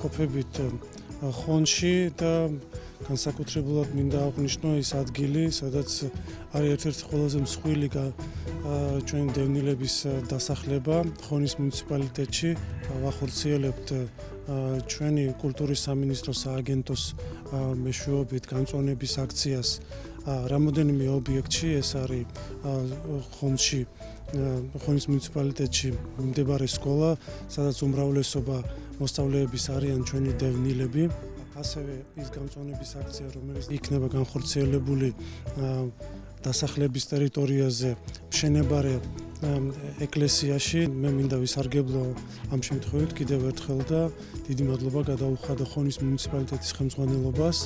იმყოფებით ხონში და განსაკუთრებულად მინდა აღვნიშნო ის ადგილი, სადაც არის ერთ-ერთი ყველაზე მსხვილი ჩვენ დევნილების დასახლება ხონის მუნიციპალიტეტში. ვახორციელებთ ჩვენი კულტურის სამინისტროს სააგენტოს მეშვეობით განწონების აქციას რამოდენიმე ობიექტში, ეს არის ხონში ხონის მუნიციპალიტეტში მდებარე სკოლა, სადაც უმრავლესობა მოსწავლეების არიან ჩვენი დევნილები. ასევე ის განწონების აქცია, რომელიც იქნება განხორციელებული დასახლების ტერიტორიაზე მშენებარე ეკლესიაში. მე მინდა ვისარგებლო ამ შემთხვევით კიდევ ერთხელ და დიდი მადლობა გადაუხადა ხონის მუნიციპალიტეტის ხელმძღვანელობას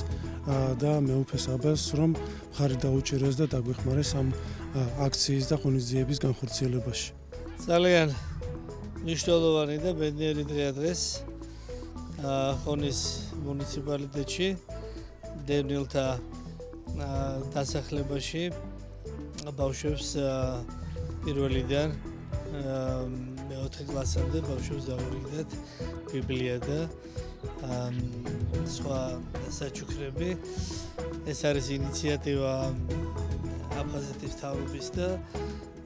და მეუფეს აბას, რომ მხარი დაუჭირეს და დაგვეხმარეს ამ აქციის და ღონისძიების განხორციელებაში. ძალიან მნიშვნელოვანი და ბედნიერი დღეა დღეს ხონის მუნიციპალიტეტში დევნილთა დასახლებაში ბავშვებს პირველიდან მეოთხე კლასამდე ბავშვებს დაურიგდათ ბიბლია და სხვა საჩუქრები. ეს არის ინიციატივა აფხაზეთის მთავრობის და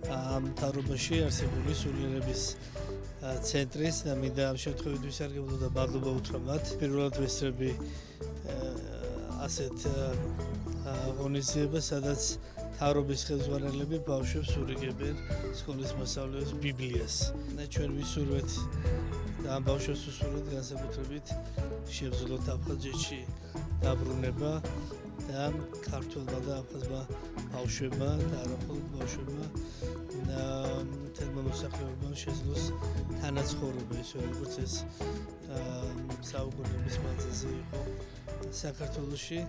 ამ მთავრობაში არსებული სულიერების ცენტრის და მინდა ამ შემთხვევით ვისარგებლო და მადლობა უთხრა მათ. პირველად ვესწრები ასეთ ღონისძიებას, სადაც მთავრობის ხელმძღვანელები ბავშვებს ურიგებენ სკოლის მასწავლებლებს ბიბლიას. ჩვენ ვისურვეთ და ამ ბავშვებს ვისურვეთ განსაკუთრებით შევძლოთ აფხაზეთში დაბრუნება და ქართველმა და აფხაზმა ბავშვებმა და არა მხოლოდ ბავშვებმა თემმა მოსახლეობამ შეძლოს თანაცხოვრება, ისე როგორც ეს საუკუნეების მანძილზე იყო საქართველოში.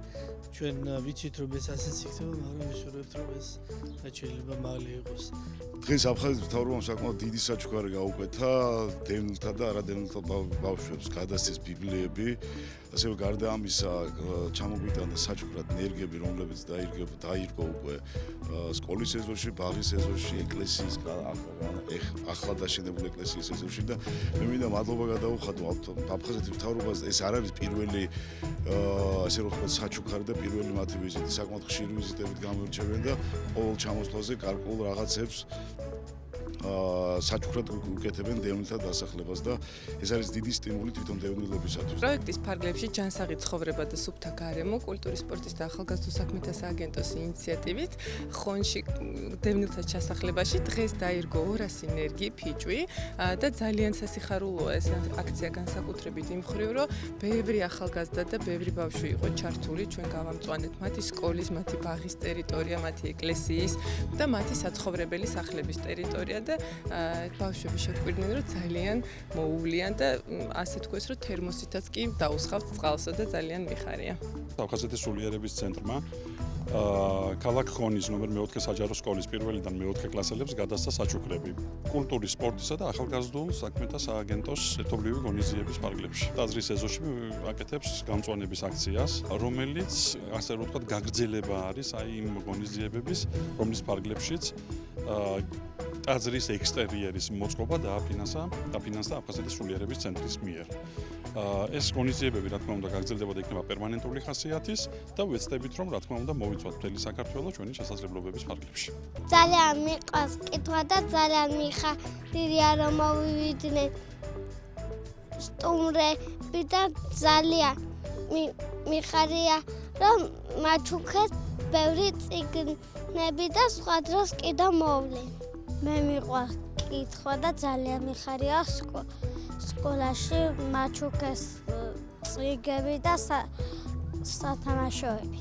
ჩვენ ვიცით, რომ ეს ასეც იქნება, მაგრამ ვისურვებთ, რომ ეს შეიძლება მალე იყოს. დღეს აფხაზეთის მთავრობამ საკმაოდ დიდი საჩუქარი გაუკვეთა დევნილთა და არადევნილთა ბავშვებს გადასცეს ბიბლიები. ასევე გარდა ამისა ჩამოგვიტანდა საჩუქრად ნერგები, რომლებიც დაირგო უკვე სკოლის ეზოში, ბაღის ეზოში, ეკლესიის ახლა დაშენებული ეკლესიის ეზოში და მე მინდა მადლობა გადაუხადო აფხაზეთის მთავრობას. ეს არ არის პირველი ასე რომ ვთქვათ საჩუქარი და პირველი მათი ვიზიტი, საკმაოდ ხშირი ვიზიტებით გამოირჩევიან და ყოველ ჩამოსვლაზე გარკვეულ რაღაცებს საჩუქრად უკეთებენ დევნილთა დასახლებას და ეს არის დიდი სტიმული თვითონ დევნილებისათვის. პროექტის ფარგლებში ჯანსაღი ცხოვრება და სუფთა გარემო კულტურის, სპორტის და ახალგაზრდულ საქმეთა სააგენტოს ინიციატივით ხონში დევნილთა ჩასახლებაში დღეს დაირგო 200 ნერგი ფიჭვი და ძალიან სასიხარულოა ეს აქცია განსაკუთრებით იმ მხრივ, რომ ბევრი ახალგაზრდა და ბევრი ბავშვი იყო ჩართული. ჩვენ გავამწვანეთ მათი სკოლის, მათი ბაღის ტერიტორია, მათი ეკლესიის და მათი საცხოვრებელი სახლების ტერიტორია და ბავშვები შეგვიყვნენ, რომ ძალიან მოუვლიან და ასე თქვეს, რომ თერმოსითაც კი დაუსხავთ წყალსა და ძალიან მიხარია. აფხაზეთის სულიერების ცენტრმა ქალაქ ხონის ნომერ 4 საჯარო სკოლის პირველიდან მე-4 კლასელებს გადასცა საჩუქრები კულტურის, სპორტისა და ახალგაზრდულ საქმეთა სააგენტოს ერთობლივი ღონისძიების ფარგლებში. ტაძრის ეზოში აკეთებს განწვანების აქციას, რომელიც ასე რომ ვთქვათ გაგრძელება არის იმ ღონისძიებების, რომლის ფარგლებშიც ტაძრის ექსტერიერის მოწყობა დააფინანსა აფხაზეთის სულიერების ცენტრის მიერ. ეს ღონისძიებები, რა თქმა უნდა, გაგრძელდება და იქნება პერმანენტული ხასიათის და ვეცდებით, რომ რა თქმა უნდა, მოვიცვათ მთელი საქართველო ჩვენი შესაძლებლობების ფარგლებში. ძალიან მიყვარს კითხვა და ძალიან მიხარია, რომ მოვივიდნენ სტუმრები და ძალიან მიხარია, რომ მაჩუქეს ბევრი წიგნები და სხვა დროს კიდევ მოვლენ. მე მიყვარს კითხვა და ძალიან მიხარია სკოლაში მაჩუქეს წიგნები და სათამაშოები.